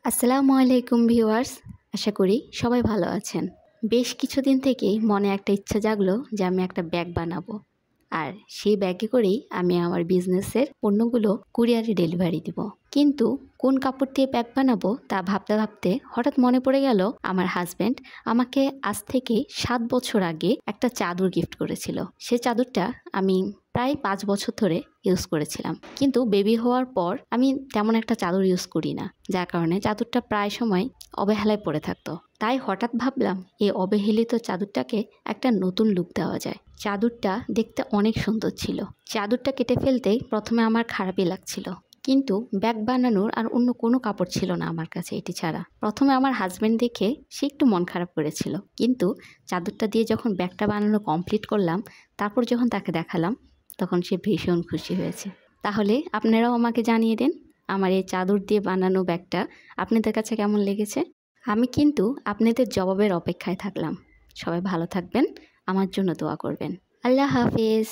আসসালামু আলাইকুম ভিউয়ার্স, আশা করি সবাই ভালো আছেন। বেশ কিছুদিন থেকেই মনে একটা ইচ্ছা জাগলো যে আমি একটা ব্যাগ বানাবো, আর সেই ব্যাগে করেই আমি আমার বিজনেসের পণ্যগুলো কুরিয়ারে ডেলিভারি দিব। কিন্তু কোন কাপড় দিয়ে ব্যাগ বানাবো তা ভাবতে ভাবতে হঠাৎ মনে পড়ে গেল আমার হাজব্যান্ড আমাকে আজ থেকে 7 বছর আগে একটা চাদর গিফট করেছিল। সে চাদরটা আমি প্রায় 5 বছর ধরে ইউজ করেছিলাম, কিন্তু বেবি হওয়ার পর আমি তেমন একটা চাদর ইউজ করি না, যার কারণে চাদরটা প্রায় সময় অবহেলায় পড়ে থাকতো। তাই হঠাৎ ভাবলাম এই অবহেলিত চাদরটাকে একটা নতুন লুক দেওয়া যায়। চাদরটা দেখতে অনেক সুন্দর ছিল। চাদরটা কেটে ফেলতেই প্রথমে আমার খারাপই লাগছিল, কিন্তু ব্যাগ বানানোর আর অন্য কোনো কাপড় ছিল না আমার কাছে এটি ছাড়া। প্রথমে আমার হাজব্যান্ড দেখে সে একটু মন খারাপ করেছিল, কিন্তু চাদরটা দিয়ে যখন ব্যাগটা বানানো কমপ্লিট করলাম, তারপর যখন তাকে দেখালাম, তখন সে ভীষণ খুশি হয়েছে। তাহলে আপনারাও আমাকে জানিয়ে দিন আমার এই চাদর দিয়ে বানানো ব্যাগটা আপনাদের কাছে কেমন লেগেছে। আমি কিন্তু আপনাদের জবাবের অপেক্ষায় থাকলাম। সবাই ভালো থাকবেন, আমার জন্য দোয়া করবেন। আল্লাহ হাফেজ।